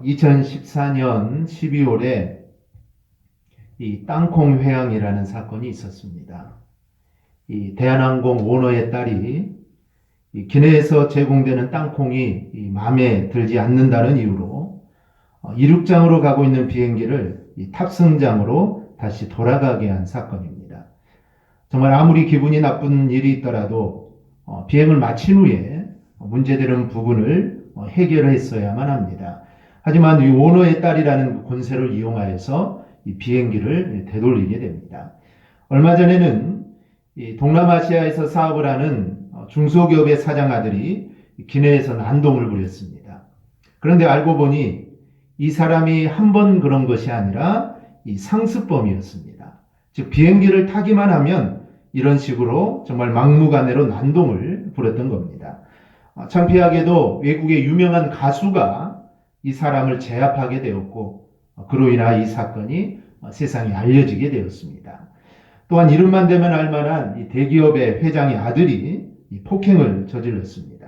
2014년 12월에 이 땅콩 회항이라는 사건이 있었습니다. 이 대한항공 오너의 딸이 이 기내에서 제공되는 땅콩이 이 마음에 들지 않는다는 이유로 이륙장으로 가고 있는 비행기를 이 탑승장으로 다시 돌아가게 한 사건입니다. 정말 아무리 기분이 나쁜 일이 있더라도 비행을 마친 후에 문제되는 부분을 해결했어야만 합니다. 하지만 이 오너의 딸이라는 권세를 이용하여서 이 비행기를 되돌리게 됩니다. 얼마 전에는 이 동남아시아에서 사업을 하는 중소기업의 사장 아들이 기내에서 난동을 부렸습니다. 그런데 알고 보니 이 사람이 한 번 그런 것이 아니라 이 상습범이었습니다. 즉 비행기를 타기만 하면 이런 식으로 정말 막무가내로 난동을 부렸던 겁니다. 창피하게도 외국의 유명한 가수가 이 사람을 제압하게 되었고 그로 인하 이 사건이 세상에 알려지게 되었습니다. 또한 이름만 되면 알만한 이 대기업의 회장의 아들이 이 폭행을 저질렀습니다.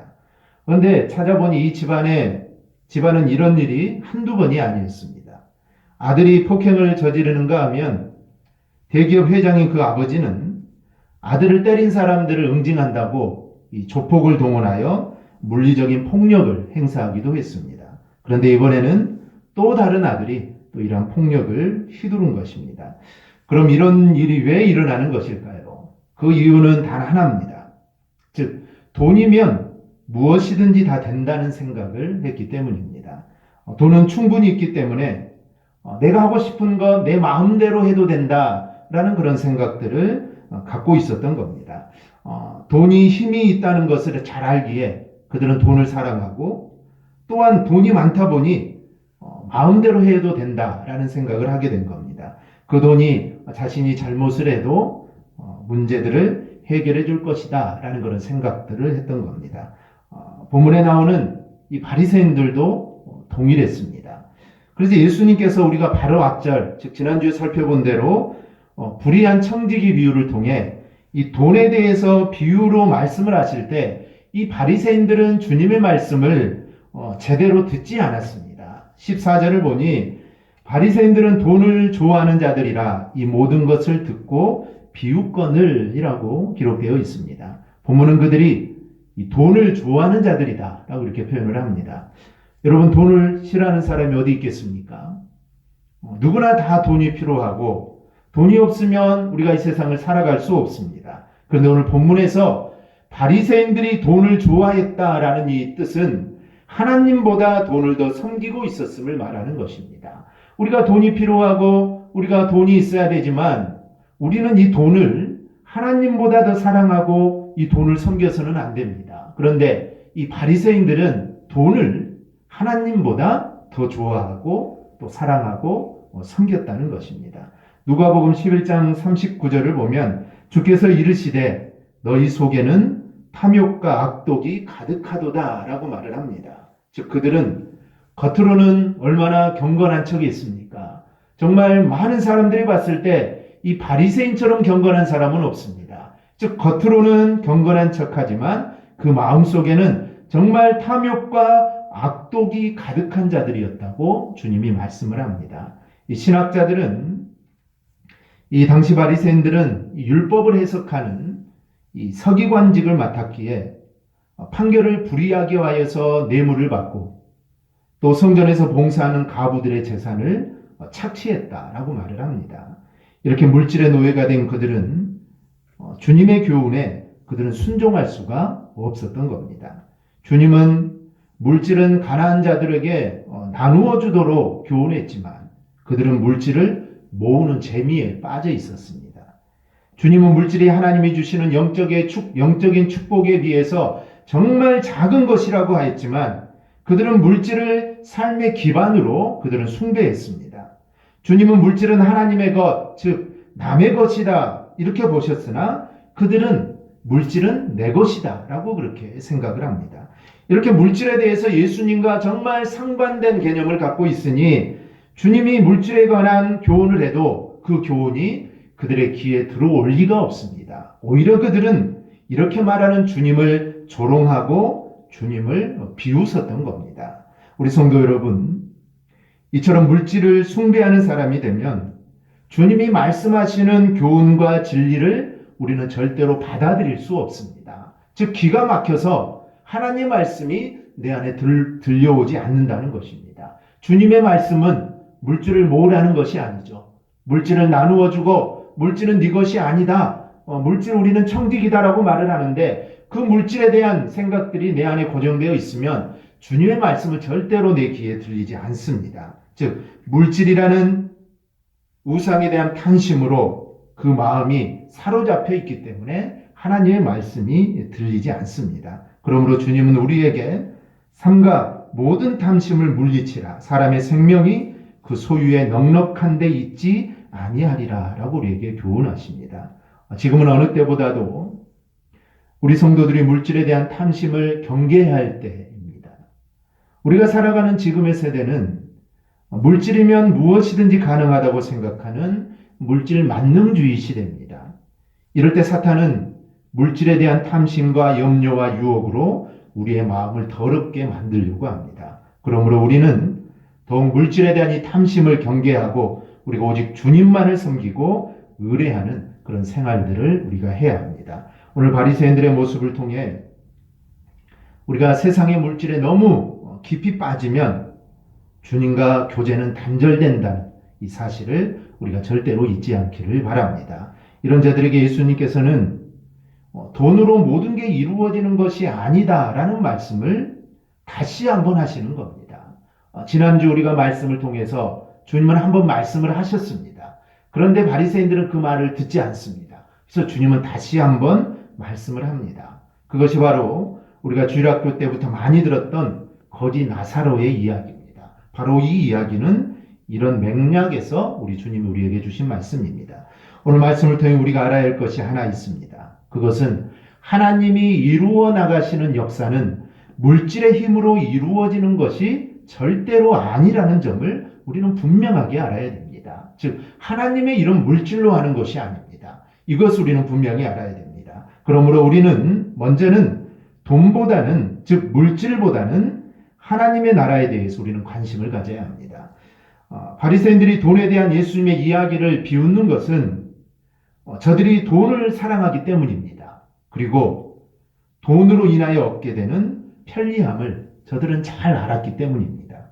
그런데 찾아보니 이 집안은 이런 일이 한두 번이 아니었습니다. 아들이 폭행을 저지르는가 하면 대기업 회장인 그 아버지는 아들을 때린 사람들을 응징한다고 이 조폭을 동원하여 물리적인 폭력을 행사하기도 했습니다. 그런데 이번에는 또 다른 아들이 또 이러한 폭력을 휘두른 것입니다. 그럼 이런 일이 왜 일어나는 것일까요? 그 이유는 단 하나입니다. 즉 돈이면 무엇이든지 다 된다는 생각을 했기 때문입니다. 돈은 충분히 있기 때문에 내가 하고 싶은 것 내 마음대로 해도 된다라는 그런 생각들을 갖고 있었던 겁니다. 돈이 힘이 있다는 것을 잘 알기에 그들은 돈을 사랑하고 또한 돈이 많다 보니 마음대로 해도 된다라는 생각을 하게 된 겁니다. 그 돈이 자신이 잘못을 해도 문제들을 해결해 줄 것이다 라는 그런 생각들을 했던 겁니다. 본문에 나오는 이 바리새인들도 동일했습니다. 그래서 예수님께서 우리가 바로 앞절, 즉 지난주에 살펴본 대로 불의한 청지기 비유를 통해 이 돈에 대해서 비유로 말씀을 하실 때 이 바리새인들은 주님의 말씀을 제대로 듣지 않았습니다. 14절을 보니 바리새인들은 돈을 좋아하는 자들이라 이 모든 것을 듣고 비웃거늘이라고 기록되어 있습니다. 본문은 그들이 이 돈을 좋아하는 자들이다 라고 이렇게 표현을 합니다. 여러분 돈을 싫어하는 사람이 어디 있겠습니까? 누구나 다 돈이 필요하고 돈이 없으면 우리가 이 세상을 살아갈 수 없습니다. 그런데 오늘 본문에서 바리새인들이 돈을 좋아했다라는 이 뜻은 하나님보다 돈을 더 섬기고 있었음을 말하는 것입니다. 우리가 돈이 필요하고 우리가 돈이 있어야 되지만 우리는 이 돈을 하나님보다 더 사랑하고 이 돈을 섬겨서는 안 됩니다. 그런데 이 바리새인들은 돈을 하나님보다 더 좋아하고 또 사랑하고 섬겼다는 것입니다. 누가복음 11장 39절을 보면 주께서 이르시되 너희 속에는 탐욕과 악독이 가득하도다 라고 말을 합니다. 즉 그들은 겉으로는 얼마나 경건한 척이 있습니까? 정말 많은 사람들이 봤을 때 이 바리새인처럼 경건한 사람은 없습니다. 즉 겉으로는 경건한 척하지만 그 마음속에는 정말 탐욕과 악독이 가득한 자들이었다고 주님이 말씀을 합니다. 이 신학자들은 이 당시 바리새인들은 율법을 해석하는 이 서기관직을 맡았기에 판결을 불이하게 하여서 뇌물을 받고 또 성전에서 봉사하는 가부들의 재산을 착취했다라고 말을 합니다. 이렇게 물질의 노예가 된 그들은 주님의 교훈에 그들은 순종할 수가 없었던 겁니다. 주님은 물질은 가난한 자들에게 나누어 주도록 교훈했지만 그들은 물질을 모으는 재미에 빠져 있었습니다. 주님은 물질이 하나님이 주시는 영적인 축복에 비해서 정말 작은 것이라고 하였지만 그들은 물질을 삶의 기반으로 그들은 숭배했습니다. 주님은 물질은 하나님의 것, 즉 남의 것이다 이렇게 보셨으나 그들은 물질은 내 것이다 라고 그렇게 생각을 합니다. 이렇게 물질에 대해서 예수님과 정말 상반된 개념을 갖고 있으니 주님이 물질에 관한 교훈을 해도 그 교훈이 그들의 귀에 들어올 리가 없습니다. 오히려 그들은 이렇게 말하는 주님을 조롱하고 주님을 비웃었던 겁니다. 우리 성도 여러분, 이처럼 물질을 숭배하는 사람이 되면 주님이 말씀하시는 교훈과 진리를 우리는 절대로 받아들일 수 없습니다. 즉 기가 막혀서 하나님의 말씀이 내 안에 들려오지 않는다는 것입니다. 주님의 말씀은 물질을 모으라는 것이 아니죠. 물질을 나누어 주고 물질은 네 것이 아니다. 물질 우리는 청딕이다라고 말을 하는데 그 물질에 대한 생각들이 내 안에 고정되어 있으면 주님의 말씀은 절대로 내 귀에 들리지 않습니다. 즉 물질이라는 우상에 대한 탐심으로 그 마음이 사로잡혀 있기 때문에 하나님의 말씀이 들리지 않습니다. 그러므로 주님은 우리에게 삼가 모든 탐심을 물리치라. 사람의 생명이 그 소유에 넉넉한 데 있지 아니하리라 라고 우리에게 교훈하십니다. 지금은 어느 때보다도 우리 성도들이 물질에 대한 탐심을 경계해야 할 때입니다. 우리가 살아가는 지금의 세대는 물질이면 무엇이든지 가능하다고 생각하는 물질 만능주의 시대입니다. 이럴 때 사탄은 물질에 대한 탐심과 염려와 유혹으로 우리의 마음을 더럽게 만들려고 합니다. 그러므로 우리는 더욱 물질에 대한 이 탐심을 경계하고 우리가 오직 주님만을 섬기고 의뢰하는 그런 생활들을 우리가 해야 합니다. 오늘 바리새인들의 모습을 통해 우리가 세상의 물질에 너무 깊이 빠지면 주님과 교제는 단절된다는 이 사실을 우리가 절대로 잊지 않기를 바랍니다. 이런 자들에게 예수님께서는 돈으로 모든 게 이루어지는 것이 아니다라는 말씀을 다시 한번 하시는 겁니다. 지난주 우리가 말씀을 통해서 주님은 한번 말씀을 하셨습니다. 그런데 바리새인들은 그 말을 듣지 않습니다. 그래서 주님은 다시 한번 말씀을 합니다. 그것이 바로 우리가 주일학교 때부터 많이 들었던 거지 나사로의 이야기입니다. 바로 이 이야기는 이런 맥락에서 우리 주님이 우리에게 주신 말씀입니다. 오늘 말씀을 통해 우리가 알아야 할 것이 하나 있습니다. 그것은 하나님이 이루어 나가시는 역사는 물질의 힘으로 이루어지는 것이 절대로 아니라는 점을 우리는 분명하게 알아야 됩니다. 즉 하나님의 일은 물질로 하는 것이 아닙니다. 이것을 우리는 분명히 알아야 됩니다. 그러므로 우리는 먼저는 돈보다는 즉 물질보다는 하나님의 나라에 대해서 우리는 관심을 가져야 합니다. 바리새인들이 돈에 대한 예수님의 이야기를 비웃는 것은 저들이 돈을 사랑하기 때문입니다. 그리고 돈으로 인하여 얻게 되는 편리함을 저들은 잘 알았기 때문입니다.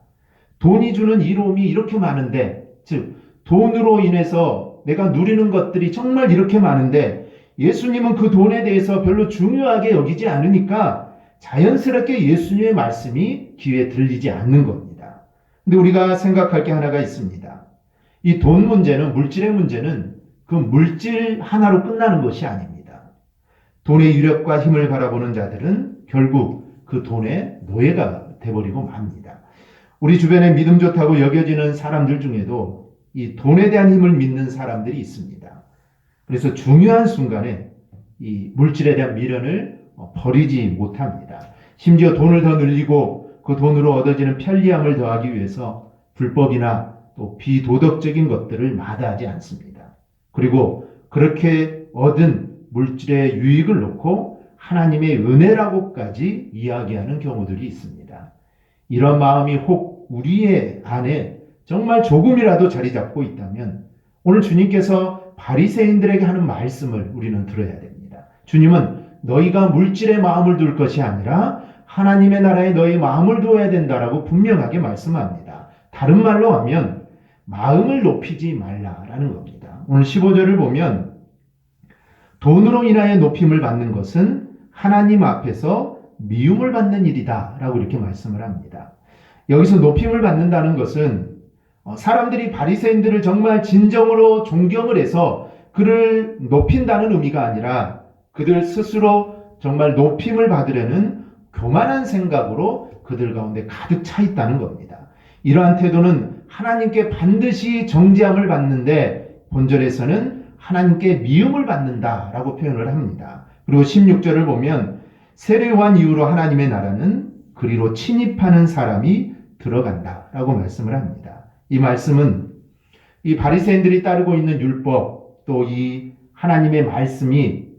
돈이 주는 이로움이 이렇게 많은데, 즉 돈으로 인해서 내가 누리는 것들이 정말 이렇게 많은데 예수님은 그 돈에 대해서 별로 중요하게 여기지 않으니까 자연스럽게 예수님의 말씀이 귀에 들리지 않는 겁니다. 근데 우리가 생각할 게 하나가 있습니다. 이 돈 문제는, 물질의 문제는 그 물질 하나로 끝나는 것이 아닙니다. 돈의 유력과 힘을 바라보는 자들은 결국 그 돈의 노예가 돼버리고 맙니다. 우리 주변에 믿음 좋다고 여겨지는 사람들 중에도 이 돈에 대한 힘을 믿는 사람들이 있습니다. 그래서 중요한 순간에 이 물질에 대한 미련을 버리지 못합니다. 심지어 돈을 더 늘리고 그 돈으로 얻어지는 편리함을 더하기 위해서 불법이나 또 비도덕적인 것들을 마다하지 않습니다. 그리고 그렇게 얻은 물질의 유익을 놓고 하나님의 은혜라고까지 이야기하는 경우들이 있습니다. 이런 마음이 혹 우리의 안에 정말 조금이라도 자리 잡고 있다면 오늘 주님께서 바리새인들에게 하는 말씀을 우리는 들어야 됩니다. 주님은 너희가 물질에 마음을 둘 것이 아니라 하나님의 나라에 너희 마음을 두어야 된다라고 분명하게 말씀합니다. 다른 말로 하면 마음을 높이지 말라라는 겁니다. 오늘 15절을 보면 돈으로 인하여 높임을 받는 것은 하나님 앞에서 미움을 받는 일이다 라고 이렇게 말씀을 합니다. 여기서 높임을 받는다는 것은 사람들이 바리새인들을 정말 진정으로 존경을 해서 그를 높인다는 의미가 아니라 그들 스스로 정말 높임을 받으려는 교만한 생각으로 그들 가운데 가득 차 있다는 겁니다. 이러한 태도는 하나님께 반드시 정죄함을 받는데 본절에서는 하나님께 미움을 받는다라고 표현을 합니다. 그리고 16절을 보면 세례요한 이후로 하나님의 나라는 그리로 침입하는 사람이 들어간다라고 말씀을 합니다. 이 말씀은 이 바리새인들이 따르고 있는 율법 또 이 하나님의 말씀이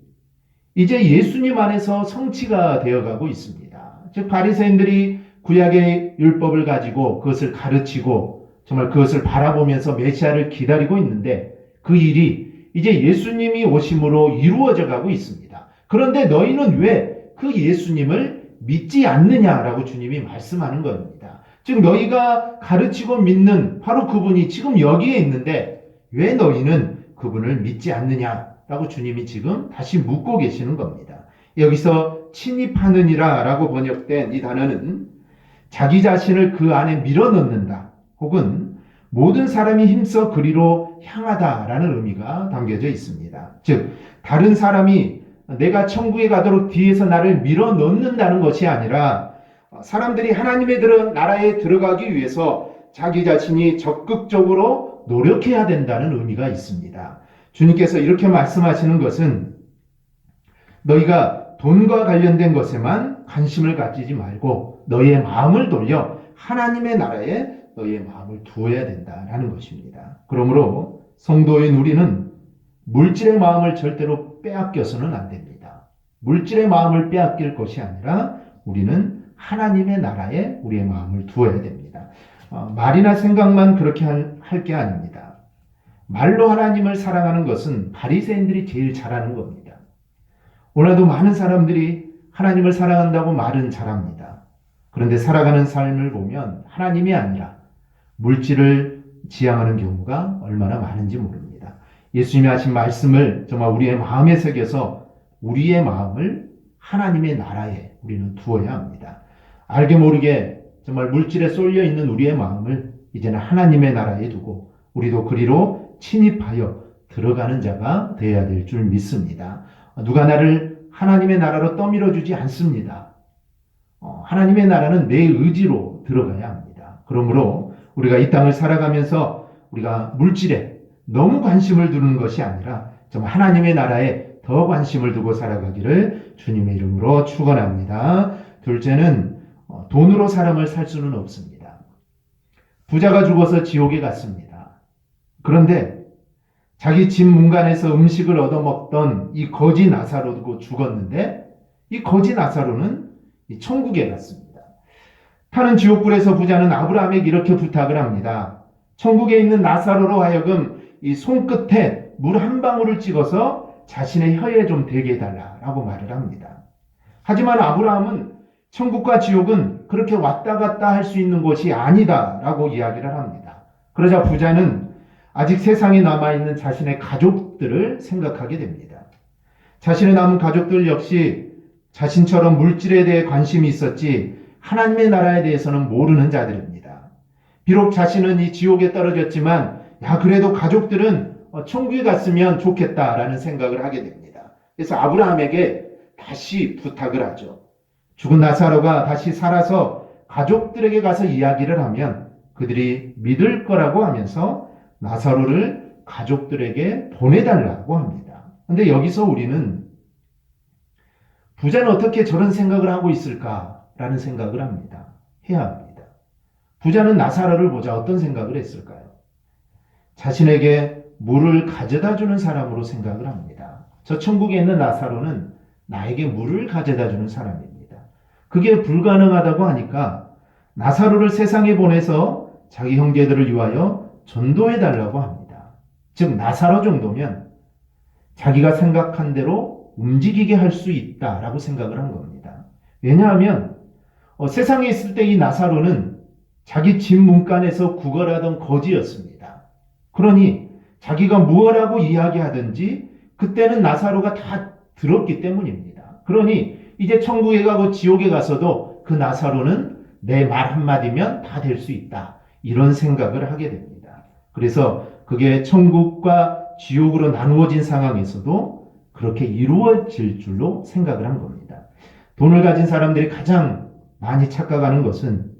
이제 예수님 안에서 성취가 되어가고 있습니다. 즉 바리새인들이 구약의 율법을 가지고 그것을 가르치고 정말 그것을 바라보면서 메시아를 기다리고 있는데 그 일이 이제 예수님이 오심으로 이루어져 가고 있습니다. 그런데 너희는 왜 그 예수님을 믿지 않느냐라고 주님이 말씀하는 겁니다. 즉 너희가 가르치고 믿는 바로 그분이 지금 여기에 있는데 왜 너희는 그분을 믿지 않느냐라고 주님이 지금 다시 묻고 계시는 겁니다. 여기서 침입하느니라 라고 번역된 이 단어는 자기 자신을 그 안에 밀어넣는다 혹은 모든 사람이 힘써 그리로 향하다라는 의미가 담겨져 있습니다. 즉 다른 사람이 내가 천국에 가도록 뒤에서 나를 밀어넣는다는 것이 아니라 사람들이 하나님의 나라에 들어가기 위해서 자기 자신이 적극적으로 노력해야 된다는 의미가 있습니다. 주님께서 이렇게 말씀하시는 것은 너희가 돈과 관련된 것에만 관심을 가지지 말고 너희의 마음을 돌려 하나님의 나라에 너희의 마음을 두어야 된다는 것입니다. 그러므로 성도인 우리는 물질의 마음을 절대로 빼앗겨서는 안 됩니다. 물질의 마음을 빼앗길 것이 아니라 우리는 하나님의 나라에 우리의 마음을 두어야 됩니다. 말이나 생각만 그렇게 할 게 아닙니다. 말로 하나님을 사랑하는 것은 바리새인들이 제일 잘하는 겁니다. 오늘도 많은 사람들이 하나님을 사랑한다고 말은 잘합니다. 그런데 살아가는 삶을 보면 하나님이 아니라 물질을 지향하는 경우가 얼마나 많은지 모릅니다. 예수님이 하신 말씀을 정말 우리의 마음에 새겨서 우리의 마음을 하나님의 나라에 우리는 두어야 합니다. 알게 모르게 정말 물질에 쏠려 있는 우리의 마음을 이제는 하나님의 나라에 두고 우리도 그리로 침입하여 들어가는 자가 되어야 될 줄 믿습니다. 누가 나를 하나님의 나라로 떠밀어주지 않습니다. 하나님의 나라는 내 의지로 들어가야 합니다. 그러므로 우리가 이 땅을 살아가면서 우리가 물질에 너무 관심을 두는 것이 아니라 정말 하나님의 나라에 더 관심을 두고 살아가기를 주님의 이름으로 축원합니다. 둘째는 돈으로 사람을 살 수는 없습니다. 부자가 죽어서 지옥에 갔습니다. 그런데 자기 집 문간에서 음식을 얻어먹던 이 거지 나사로도 죽었는데 이 거지 나사로는 천국에 갔습니다. 타는 지옥불에서 부자는 아브라함에게 이렇게 부탁을 합니다. 천국에 있는 나사로로 하여금 이 손끝에 물 한 방울을 찍어서 자신의 혀에 좀 대게 해달라라고 말을 합니다. 하지만 아브라함은 천국과 지옥은 그렇게 왔다 갔다 할 수 있는 곳이 아니다라고 이야기를 합니다. 그러자 부자는 아직 세상에 남아있는 자신의 가족들을 생각하게 됩니다. 자신의 남은 가족들 역시 자신처럼 물질에 대해 관심이 있었지 하나님의 나라에 대해서는 모르는 자들입니다. 비록 자신은 이 지옥에 떨어졌지만 그래도 가족들은 천국에 갔으면 좋겠다라는 생각을 하게 됩니다. 그래서 아브라함에게 다시 부탁을 하죠. 죽은 나사로가 다시 살아서 가족들에게 가서 이야기를 하면 그들이 믿을 거라고 하면서 나사로를 가족들에게 보내달라고 합니다. 그런데 여기서 우리는 부자는 어떻게 저런 생각을 하고 있을까라는 생각을 합니다. 해야 합니다. 부자는 나사로를 보자 어떤 생각을 했을까요? 자신에게 물을 가져다 주는 사람으로 생각을 합니다. 저 천국에 있는 나사로는 나에게 물을 가져다 주는 사람입니다. 그게 불가능하다고 하니까 나사로를 세상에 보내서 자기 형제들을 위하여 전도해 달라고 합니다. 즉 나사로 정도면 자기가 생각한 대로 움직이게 할 수 있다라고 생각을 한 겁니다. 왜냐하면 세상에 있을 때 이 나사로는 자기 집 문간에서 구걸하던 거지였습니다. 그러니 자기가 무엇라고 이야기하든지 그때는 나사로가 다 들었기 때문입니다. 그러니 이제 천국에 가고 지옥에 가서도 그 나사로는 내 말 한마디면 다 될 수 있다. 이런 생각을 하게 됩니다. 그래서 그게 천국과 지옥으로 나누어진 상황에서도 그렇게 이루어질 줄로 생각을 한 겁니다. 돈을 가진 사람들이 가장 많이 착각하는 것은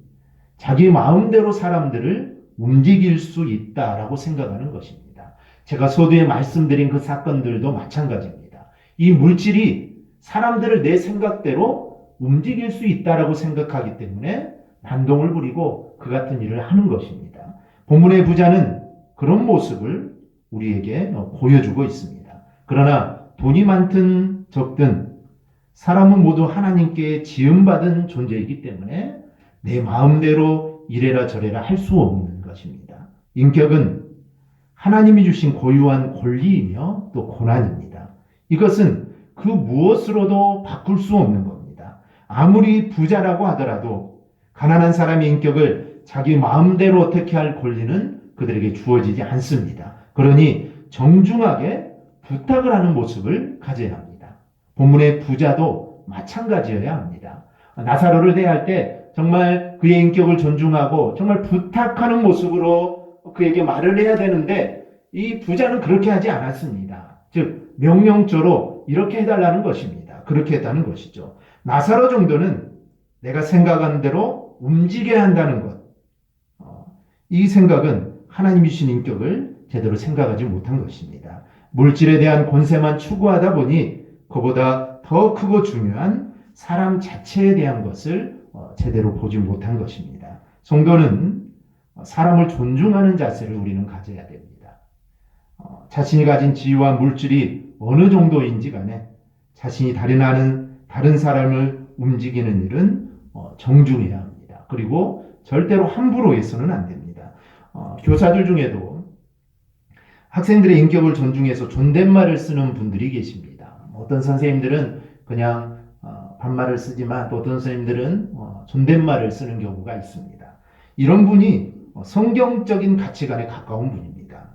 자기 마음대로 사람들을 움직일 수 있다라고 생각하는 것입니다. 제가 서두에 말씀드린 그 사건들도 마찬가지입니다. 이 물질이 사람들을 내 생각대로 움직일 수 있다라고 생각하기 때문에 난동을 부리고 그 같은 일을 하는 것입니다. 본문의 부자는 그런 모습을 우리에게 보여주고 있습니다. 그러나 돈이 많든 적든 사람은 모두 하나님께 지음받은 존재이기 때문에 내 마음대로 이래라 저래라 할 수 없는 것입니다. 인격은 하나님이 주신 고유한 권리이며 또 고난입니다. 이것은 그 무엇으로도 바꿀 수 없는 겁니다. 아무리 부자라고 하더라도 가난한 사람의 인격을 자기 마음대로 어떻게 할 권리는 그들에게 주어지지 않습니다. 그러니 정중하게 부탁을 하는 모습을 가져야 합니다. 본문의 부자도 마찬가지여야 합니다. 나사로를 대할 때 정말 그의 인격을 존중하고 정말 부탁하는 모습으로 그에게 말을 해야 되는데 이 부자는 그렇게 하지 않았습니다. 즉 명령조로 이렇게 해달라는 것입니다. 그렇게 했다는 것이죠. 나사로 정도는 내가 생각하는 대로 움직여야 한다는 것. 이 생각은 하나님이 주신 인격을 제대로 생각하지 못한 것입니다. 물질에 대한 권세만 추구하다 보니 그보다 더 크고 중요한 사람 자체에 대한 것을 제대로 보지 못한 것입니다. 성도는 사람을 존중하는 자세를 우리는 가져야 됩니다. 자신이 가진 지위와 물질이 어느 정도인지 간에 자신이 다른 사람을 움직이는 일은 정중해야 합니다. 그리고 절대로 함부로 해서는 안 됩니다. 교사들 중에도 학생들의 인격을 존중해서 존댓말을 쓰는 분들이 계십니다. 어떤 선생님들은 그냥 반말을 쓰지만 또 어떤 선생님들은 존댓말을 쓰는 경우가 있습니다. 이런 분이 성경적인 가치관에 가까운 분입니다.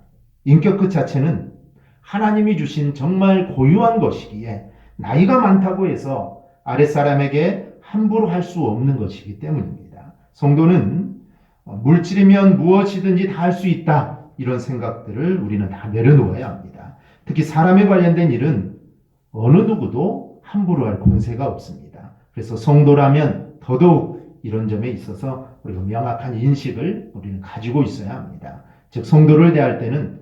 인격 그 자체는 하나님이 주신 정말 고유한 것이기에 나이가 많다고 해서 아랫사람에게 함부로 할 수 없는 것이기 때문입니다. 성도는 물질이면 무엇이든지 다 할 수 있다. 이런 생각들을 우리는 다 내려놓아야 합니다. 특히 사람에 관련된 일은 어느 누구도 함부로 할 권세가 없습니다. 그래서 성도라면 더더욱 이런 점에 있어서 우리가 명확한 인식을 우리는 가지고 있어야 합니다. 즉 성도를 대할 때는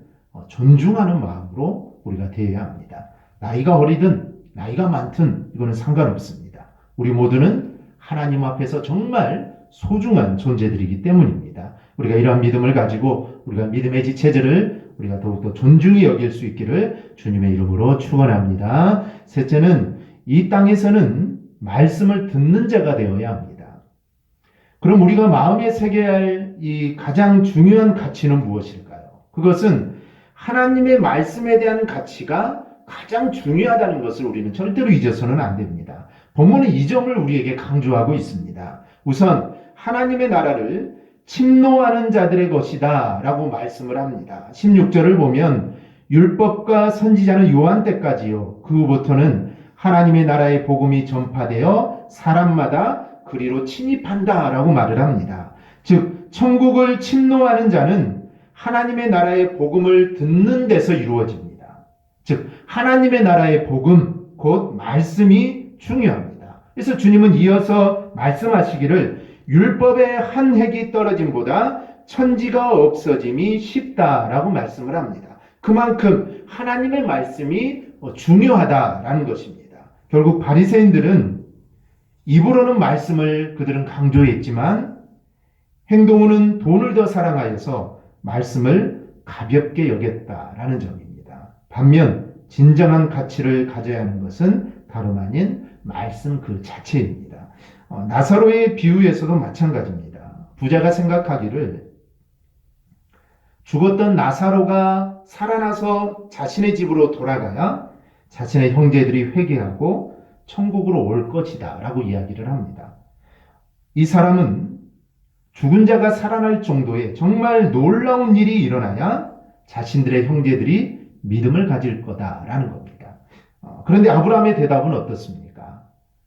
존중하는 마음으로 우리가 대해야 합니다. 나이가 어리든 나이가 많든 이거는 상관없습니다. 우리 모두는 하나님 앞에서 정말 소중한 존재들이기 때문입니다. 우리가 이러한 믿음을 가지고 우리가 믿음의 지체들을 우리가 더욱더 존중히 여길 수 있기를 주님의 이름으로 축원합니다. 셋째는 이 땅에서는 말씀을 듣는 자가 되어야 합니다. 그럼 우리가 마음에 새겨야 할 이 가장 중요한 가치는 무엇일까요? 그것은 하나님의 말씀에 대한 가치가 가장 중요하다는 것을 우리는 절대로 잊어서는 안 됩니다. 본문은 이 점을 우리에게 강조하고 있습니다. 우선 하나님의 나라를 침노하는 자들의 것이다 라고 말씀을 합니다. 16절을 보면 율법과 선지자는 요한 때까지요. 그 후부터는 하나님의 나라의 복음이 전파되어 사람마다 그리로 침입한다 라고 말을 합니다. 즉 천국을 침노하는 자는 하나님의 나라의 복음을 듣는 데서 이루어집니다. 즉 하나님의 나라의 복음 곧 말씀이 중요합니다. 그래서 주님은 이어서 말씀하시기를 율법의 한 획이 떨어짐보다 천지가 없어짐이 쉽다라고 말씀을 합니다. 그만큼 하나님의 말씀이 중요하다라는 것입니다. 결국 바리새인들은 입으로는 말씀을 그들은 강조했지만 행동으로는 돈을 더 사랑하여서 말씀을 가볍게 여겼다라는 점입니다. 반면 진정한 가치를 가져야 하는 것은 다름 아닌 말씀 그 자체입니다. 나사로의 비유에서도 마찬가지입니다. 부자가 생각하기를 죽었던 나사로가 살아나서 자신의 집으로 돌아가야 자신의 형제들이 회개하고 천국으로 올 것이다 라고 이야기를 합니다. 이 사람은 죽은 자가 살아날 정도의 정말 놀라운 일이 일어나야 자신들의 형제들이 믿음을 가질 거다라는 겁니다. 그런데 아브라함의 대답은 어떻습니까?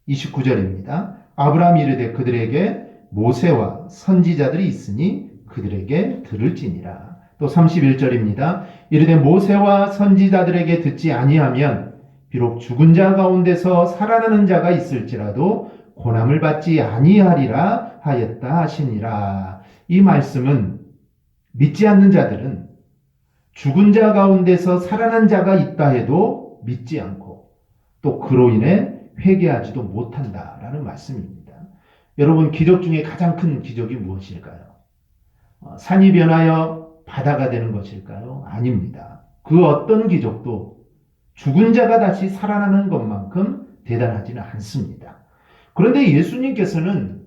29절입니다. 아브라함이 이르되 그들에게 모세와 선지자들이 있으니 그들에게 들을지니라. 또 31절입니다. 이르되 모세와 선지자들에게 듣지 아니하면 비록 죽은 자 가운데서 살아나는 자가 있을지라도 고난을 받지 아니하리라 하였다 하시니라. 이 말씀은 믿지 않는 자들은 죽은 자 가운데서 살아난 자가 있다 해도 믿지 않고 또 그로 인해 회개하지도 못한다라는 말씀입니다. 여러분 기적 중에 가장 큰 기적이 무엇일까요? 산이 변하여 바다가 되는 것일까요? 아닙니다. 그 어떤 기적도 죽은 자가 다시 살아나는 것만큼 대단하지는 않습니다. 그런데 예수님께서는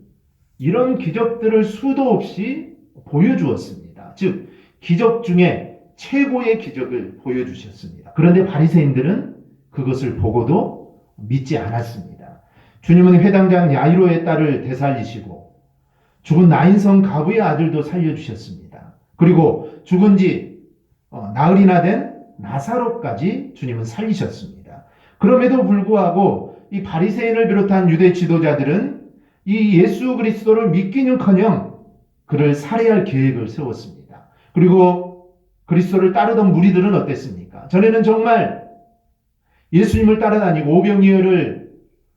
이런 기적들을 수도 없이 보여주었습니다. 즉 기적 중에 최고의 기적을 보여주셨습니다. 그런데 바리새인들은 그것을 보고도 믿지 않았습니다. 주님은 회당장 야이로의 딸을 되살리시고 죽은 나인성 가부의 아들도 살려주셨습니다. 그리고 죽은 지 나흘이나 된 나사로까지 주님은 살리셨습니다. 그럼에도 불구하고 이 바리새인을 비롯한 유대 지도자들은 이 예수 그리스도를 믿기는커녕 그를 살해할 계획을 세웠습니다. 그리고 그리스도를 따르던 무리들은 어땠습니까? 전에는 정말 예수님을 따라다니고 오병이어를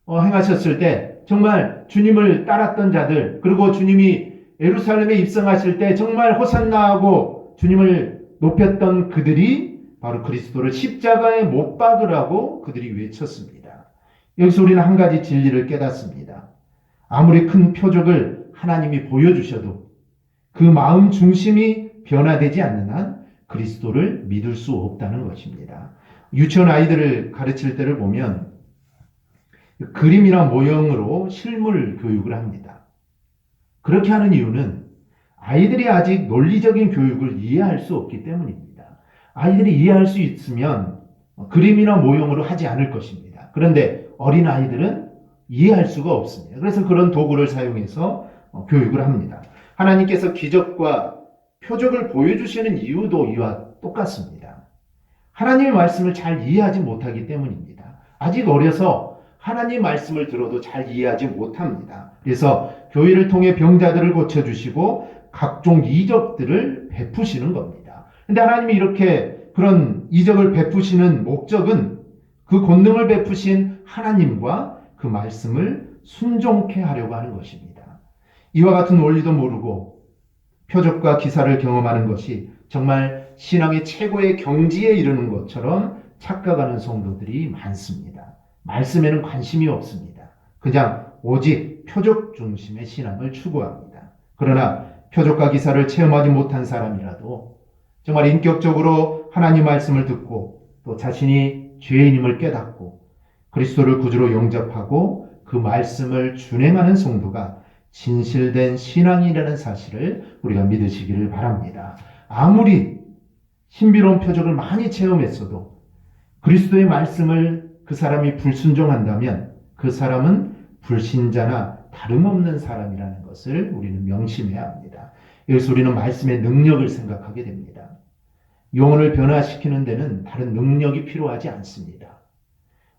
행하셨을 때 정말 주님을 따랐던 자들, 그리고 주님이 예루살렘에 입성하실 때 정말 호산나하고 주님을 높였던 그들이 바로 그리스도를 십자가에 못 박으라고 그들이 외쳤습니다. 여기서 우리는 한 가지 진리를 깨닫습니다. 아무리 큰 표적을 하나님이 보여주셔도 그 마음 중심이 변화되지 않는 한 그리스도를 믿을 수 없다는 것입니다. 유치원 아이들을 가르칠 때를 보면 그림이나 모형으로 실물 교육을 합니다. 그렇게 하는 이유는 아이들이 아직 논리적인 교육을 이해할 수 없기 때문입니다. 아이들이 이해할 수 있으면 그림이나 모형으로 하지 않을 것입니다. 그런데 어린 아이들은 이해할 수가 없습니다. 그래서 그런 도구를 사용해서 교육을 합니다. 하나님께서 기적과 표적을 보여주시는 이유도 이와 똑같습니다. 하나님의 말씀을 잘 이해하지 못하기 때문입니다. 아직 어려서 하나님 말씀을 들어도 잘 이해하지 못합니다. 그래서 교회를 통해 병자들을 고쳐주시고 각종 이적들을 베푸시는 겁니다. 그런데 하나님이 이렇게 그런 이적을 베푸시는 목적은 그 권능을 베푸신 하나님과 그 말씀을 순종케 하려고 하는 것입니다. 이와 같은 원리도 모르고 표적과 기사를 경험하는 것이 정말 신앙의 최고의 경지에 이르는 것처럼 착각하는 성도들이 많습니다. 말씀에는 관심이 없습니다. 그냥 오직 표적 중심의 신앙을 추구합니다. 그러나 표적과 기사를 체험하지 못한 사람이라도 정말 인격적으로 하나님 말씀을 듣고 또 자신이 죄인임을 깨닫고 그리스도를 구주로 영접하고 그 말씀을 준행하는 성도가 진실된 신앙이라는 사실을 우리가 믿으시기를 바랍니다. 아무리 신비로운 표적을 많이 체험했어도 그리스도의 말씀을 그 사람이 불순종한다면 그 사람은 불신자나 다름없는 사람이라는 것을 우리는 명심해야 합니다. 여기서 우리는 말씀의 능력을 생각하게 됩니다. 영혼을 변화시키는 데는 다른 능력이 필요하지 않습니다.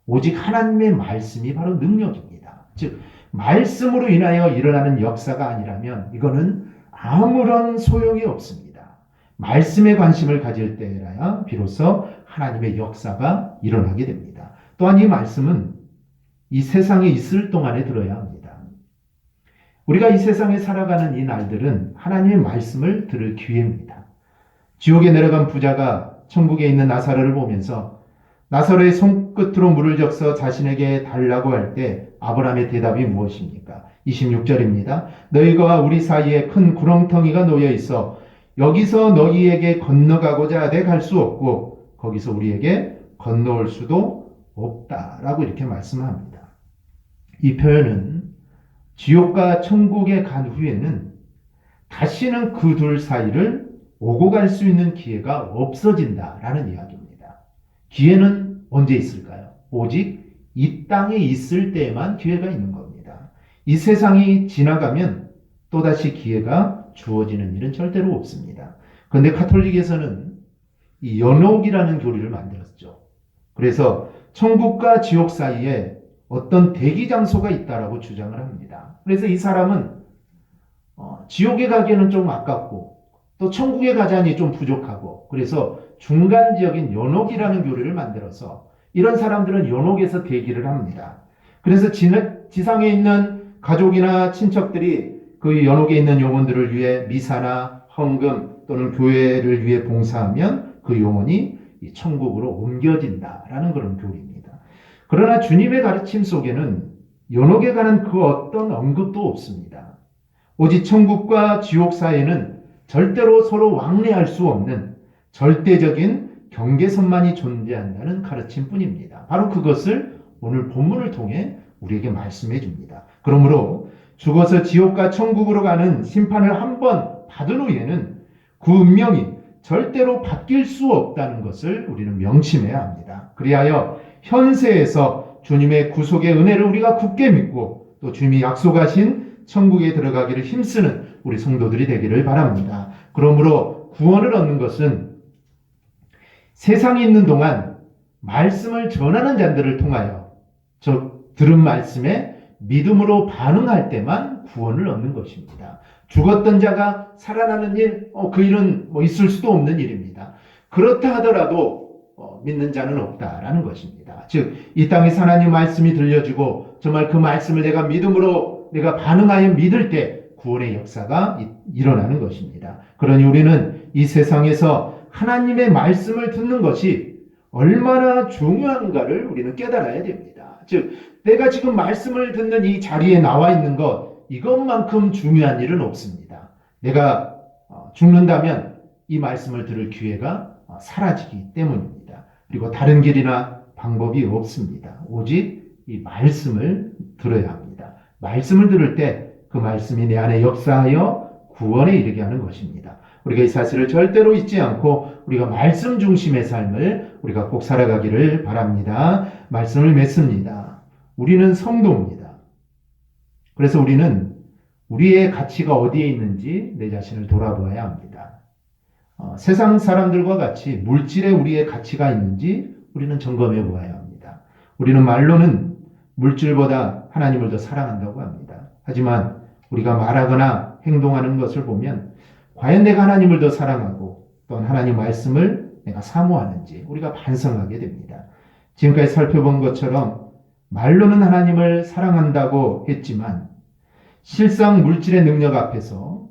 오직 하나님의 말씀이 바로 능력입니다. 즉 말씀으로 인하여 일어나는 역사가 아니라면 이거는 아무런 소용이 없습니다. 말씀에 관심을 가질 때라야 비로소 하나님의 역사가 일어나게 됩니다. 또한 이 말씀은 이 세상에 있을 동안에 들어야 합니다. 우리가 이 세상에 살아가는 이 날들은 하나님의 말씀을 들을 기회입니다. 지옥에 내려간 부자가 천국에 있는 나사로를 보면서 나사로의 손끝으로 물을 적서 자신에게 달라고 할 때 아브라함의 대답이 무엇입니까? 26절입니다. 너희가 우리 사이에 큰 구렁텅이가 놓여 있어 여기서 너희에게 건너가고자 하되 갈 수 없고 거기서 우리에게 건너올 수도 없다라고 이렇게 말씀합니다. 이 표현은 지옥과 천국에 간 후에는 다시는 그 둘 사이를 오고 갈 수 있는 기회가 없어진다라는 이야기입니다. 기회는 언제 있을까요? 오직 이 땅에 있을 때에만 기회가 있는 겁니다. 이 세상이 지나가면 또다시 기회가 주어지는 일은 절대로 없습니다. 그런데 가톨릭에서는 이 연옥이라는 교리를 만들었죠. 그래서 천국과 지옥 사이에 어떤 대기 장소가 있다라고 주장을 합니다. 그래서 이 사람은 지옥에 가기에는 좀 아깝고 또 천국에 가자니 좀 부족하고 그래서 중간 지역인 연옥이라는 교리를 만들어서 이런 사람들은 연옥에서 대기를 합니다. 그래서 지상에 있는 가족이나 친척들이 그 연옥에 있는 영혼들을 위해 미사나 헌금 또는 교회를 위해 봉사하면 그 영혼이 천국으로 옮겨진다라는 그런 교리입니다. 그러나 주님의 가르침 속에는 연옥에 관한 그 어떤 언급도 없습니다. 오직 천국과 지옥 사이에는 절대로 서로 왕래할 수 없는 절대적인 경계선만이 존재한다는 가르침뿐입니다. 바로 그것을 오늘 본문을 통해 우리에게 말씀해 줍니다. 그러므로 죽어서 지옥과 천국으로 가는 심판을 한 번 받은 후에는 그 운명이 절대로 바뀔 수 없다는 것을 우리는 명심해야 합니다. 그리하여 현세에서 주님의 구속의 은혜를 우리가 굳게 믿고 또 주님이 약속하신 천국에 들어가기를 힘쓰는 우리 성도들이 되기를 바랍니다. 그러므로 구원을 얻는 것은 세상에 있는 동안 말씀을 전하는 자들을 통하여 들은 말씀에 믿음으로 반응할 때만 구원을 얻는 것입니다. 죽었던 자가 살아나는 일, 그 일은 있을 수도 없는 일입니다. 그렇다 하더라도 믿는 자는 없다라는 것입니다. 즉, 이 땅에서 하나님 말씀이 들려지고 정말 그 말씀을 내가 믿음으로 내가 반응하여 믿을 때 구원의 역사가 일어나는 것입니다. 그러니 우리는 이 세상에서 하나님의 말씀을 듣는 것이 얼마나 중요한가를 우리는 깨달아야 됩니다. 즉, 내가 지금 말씀을 듣는 이 자리에 나와 있는 것, 이것만큼 중요한 일은 없습니다. 내가 죽는다면 이 말씀을 들을 기회가 사라지기 때문입니다. 그리고 다른 길이나 방법이 없습니다. 오직 이 말씀을 들어야 합니다. 말씀을 들을 때 그 말씀이 내 안에 역사하여 구원에 이르게 하는 것입니다. 우리가 이 사실을 절대로 잊지 않고 우리가 말씀 중심의 삶을 우리가 꼭 살아가기를 바랍니다. 말씀을 맺습니다. 우리는 성도입니다. 그래서 우리는 우리의 가치가 어디에 있는지 내 자신을 돌아보아야 합니다. 세상 사람들과 같이 물질에 우리의 가치가 있는지 우리는 점검해 보아야 합니다. 우리는 말로는 물질보다 하나님을 더 사랑한다고 합니다. 하지만 우리가 말하거나 행동하는 것을 보면 과연 내가 하나님을 더 사랑하고 또 하나님 말씀을 내가 사모하는지 우리가 반성하게 됩니다. 지금까지 살펴본 것처럼 말로는 하나님을 사랑한다고 했지만 실상 물질의 능력 앞에서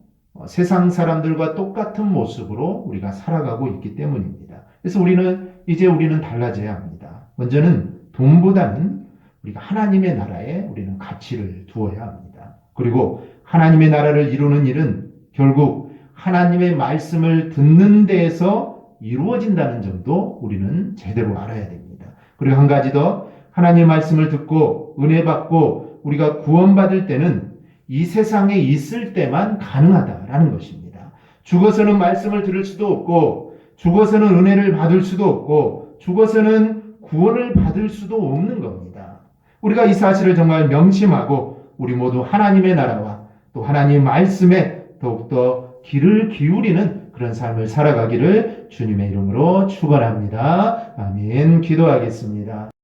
세상 사람들과 똑같은 모습으로 우리가 살아가고 있기 때문입니다. 그래서 우리는 달라져야 합니다. 먼저는 돈보다는 우리가 하나님의 나라에 우리는 가치를 두어야 합니다. 그리고 하나님의 나라를 이루는 일은 결국 하나님의 말씀을 듣는 데에서 이루어진다는 점도 우리는 제대로 알아야 됩니다. 그리고 한 가지 더, 하나님의 말씀을 듣고 은혜 받고 우리가 구원받을 때는 이 세상에 있을 때만 가능하다라는 것입니다. 죽어서는 말씀을 들을 수도 없고 죽어서는 은혜를 받을 수도 없고 죽어서는 구원을 받을 수도 없는 겁니다. 우리가 이 사실을 정말 명심하고 우리 모두 하나님의 나라와 또 하나님의 말씀에 더욱더 귀를 기울이는 그런 삶을 살아가기를 주님의 이름으로 축원합니다. 아멘. 기도하겠습니다.